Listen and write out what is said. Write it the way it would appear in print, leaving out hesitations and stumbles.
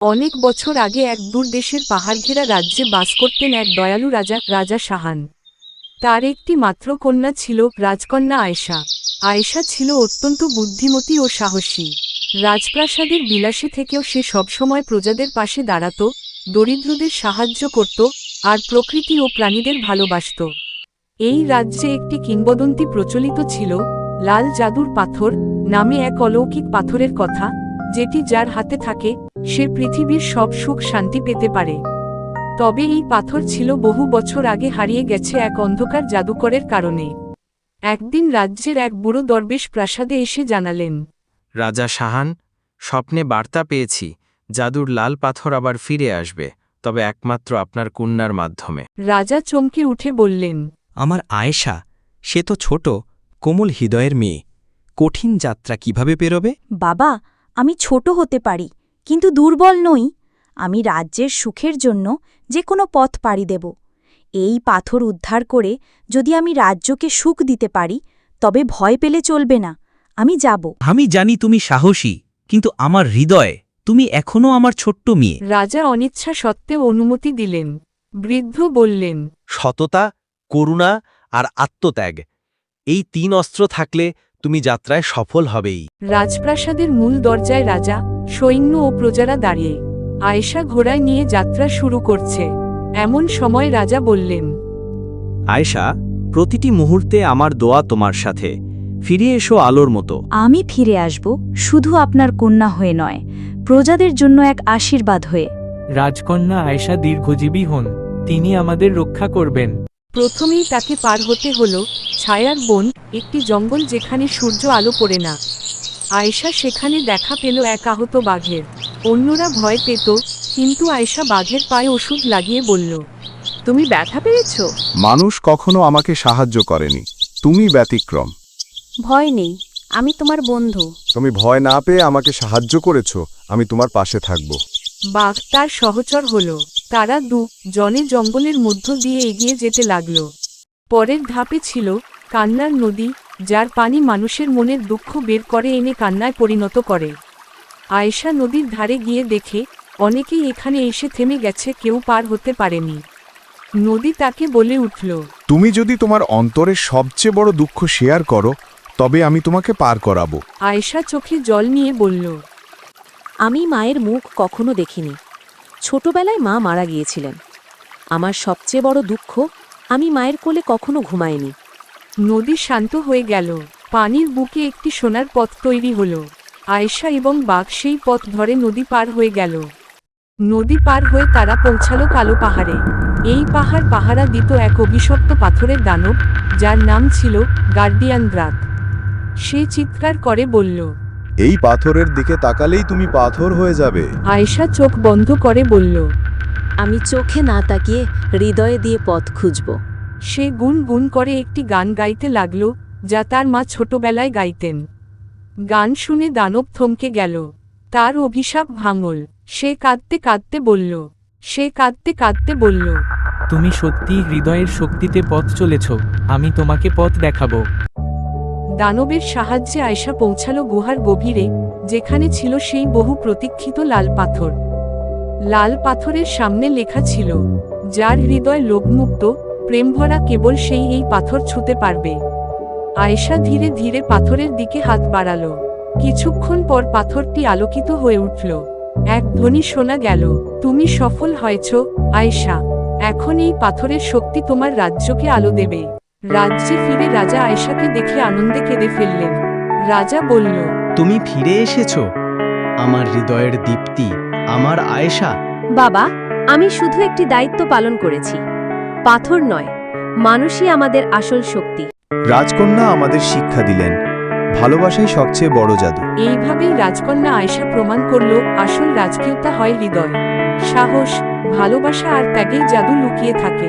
অনেক বছর আগে এক দূর দেশের পাহাড়ঘেরা রাজ্যে বাস করতেন এক দয়ালু রাজা, রাজা শাহান। তার একটি মাত্র কন্যা ছিল, রাজকন্যা আয়েশা। আয়েশা ছিল অত্যন্ত বুদ্ধিমতী ও সাহসী। রাজপ্রাসাদের বিলাসে থেকেও সে সবসময় প্রজাদের পাশে দাঁড়াত, দরিদ্রদের সাহায্য করত, আর প্রকৃতি ও প্রাণীদের ভালোবাসত। এই রাজ্যে একটি কিংবদন্তি প্রচলিত ছিল, লাল জাদুর পাথর নামে এক অলৌকিক পাথরের কথা, যেটি যার হাতে থাকে সে পৃথিবীর সব সুখ শান্তি পেতে পারে। তবে এই পাথর ছিল বহু বছর আগে হারিয়ে গেছে এক অন্ধকার জাদুকরের কারণে। একদিন রাজ্যের এক বুড়ো দরবেশ প্রাসাদে এসে জানালেন, রাজা শাহান, স্বপ্নে বার্তা পেয়েছি, জাদুর লাল পাথর আবার ফিরে আসবে, তবে একমাত্র আপনার কন্যার মাধ্যমে। রাজা চমকে উঠে বললেন, আমার আয়েশা, সে তো ছোট, কোমল হৃদয়ের মেয়ে, কঠিন যাত্রা কিভাবে পেরোবে? বাবা, আমি ছোট হতে পারি, কিন্তু দুর্বল নই। আমি রাজ্যের সুখের জন্য যে কোনো পথ পাড়ি দেব। এই পাথর উদ্ধার করে যদি আমি রাজ্যকে সুখ দিতে পারি, তবে ভয় পেলে চলবে না, আমি যাব। আমি জানি তুমি সাহসী, কিন্তু আমার হৃদয়ে তুমি এখনও আমার ছোট্ট মেয়ে। রাজা অনিচ্ছা সত্ত্বেও অনুমতি দিলেন। বৃদ্ধ বললেন, সততা, করুণা আর আত্মত্যাগ, এই ৩ অস্ত্র থাকলে তুমি যাত্রায় সফল হবেই। রাজপ্রাসাদের মূল দরজায় রাজা, সৈন্য ও প্রজারা দাঁড়িয়ে। আয়েশা ঘোড়ায় নিয়ে যাত্রা শুরু করছে। এমন সময় রাজা বললেন, আয়েশা, প্রতিটি মুহূর্তে আমার দোয়া তোমার সাথে, ফিরে এসো আলোর মতো। আমি ফিরে আসব, শুধু আপনার কন্যা হয়ে নয়, প্রজাদের জন্য এক আশীর্বাদ হয়ে। রাজকন্যা আয়েশা দীর্ঘজীবী হন, তিনি আমাদের রক্ষা করবেন। প্রথমেই তাকে পার হতে হলো ছায়ার বন, একটি জঙ্গল যেখানে সূর্য আলো পড়ে না। আয়েশা সেখানে দেখা পেল এক আহত বাঘের। অন্যরা ভয় পেত, কিন্তু আয়েশা বাঘের পায়ে ওষুধ লাগিয়ে বলল, তুমি ব্যথা পেয়েছ? মানুষ কখনো আমাকে সাহায্য করেনি, তুমি ব্যতিক্রম। ভয় নেই, আমি তোমার বন্ধু। তুমি ভয় না পেয়ে আমাকে সাহায্য করেছ, আমি তোমার পাশে থাকব। বাঘ তার সহচর হল। তারা জনে জঙ্গলের মধ্য দিয়ে এগিয়ে যেতে লাগল। পরের ধাপে ছিল কান্নার নদী, যার পানি মানুষের মনের দুঃখ বের করে এনে কান্নায় পরিণত করে। আয়েশা নদীর ধারে গিয়ে দেখে অনেকেই এখানে এসে থেমে গেছে, কেউ পার হতে পারেনি। নদী তাকে বলে উঠল, তুমি যদি তোমার অন্তরের সবচেয়ে বড় দুঃখ শেয়ার করো, তবে আমি তোমাকে পার করাবো। আয়েশা চোখে জল নিয়ে বলল, আমি মায়ের মুখ কখনো দেখিনি। ছোটবেলায় মা মারা গিয়েছিলেন। আমার সবচেয়ে বড় দুঃখ, আমি মায়ের কোলে কখনো ঘুমাইনি। নদী শান্ত হয়ে গেল। পানির বুকে একটি সোনার পথ তৈরি হল। আয়েশা এবং বাঘ সেই পথ ধরে নদী পার হয়ে গেল। নদী পার হয়ে তারা পৌঁছালো কালো পাহাড়ে। এই পাহাড় পাহারা দিত এক অভিশপ্ত পাথরের দানব, যার নাম ছিল গার্ডিয়ান গ্রাক। সে চিৎকার করে বলল, এই পাথরের দিকে তাকালেই তুমি পাথর হয়ে যাবে। আয়েশা চোখ বন্ধ করে বলল, আমি চোখে না তাকিয়ে হৃদয়ে দিয়ে পথ খুঁজব। সে গুন গুন করে একটি গান গাইতে লাগল, যা তার মা ছোটবেলায় গাইতেন। গান শুনে দানব থমকে গেল। তার অভিশাপ ভাঙল। সে কাঁদতে কাঁদতে বলল, তুমি সত্যিই হৃদয়ের শক্তিতে পথ চলেছ, আমি তোমাকে পথ দেখাব। দানবের সাহায্যে আয়েশা পৌঁছালো গুহার গভীরে, যেখানে ছিল সেই বহু প্রতীক্ষিত লাল পাথর। লাল পাথরের সামনে লেখা ছিল, যার হৃদয় লোভমুক্ত, প্রেমভরা কেবল সেই এই পাথর ছুঁতে পারবে। আয়েশা ধীরে ধীরে পাথরের দিকে হাত বাড়াল। কিছুক্ষণ পর পাথরটি আলোকিত হয়ে উঠল। এক ধ্বনি শোনা গেল, তুমি সফল হয়েছ আয়েশা, এখন এই পাথরের শক্তি তোমার রাজ্যকে আলো দেবে। রাজ্যে ফিরে রাজা আয়েশাকে দেখে আনন্দে কেঁদে ফেললেন। রাজা বলল, তুমি ফিরে এসেছ, আমার হৃদয়ের দীপ্তি, আমার আয়েশা। বাবা, আমি শুধু একটি দায়িত্ব পালন করেছি। পাথর নয়, মানুষই আমাদের আসল শক্তি। রাজকন্যা আমাদের শিক্ষা দিলেন, ভালোবাসাই সবচেয়ে বড় জাদু। এইভাবেই রাজকন্যা আয়েশা প্রমাণ করল, আসল রাজকীয়তা হয় হৃদয়, সাহস, ভালোবাসা আর ত্যাগেই জাদু লুকিয়ে থাকে।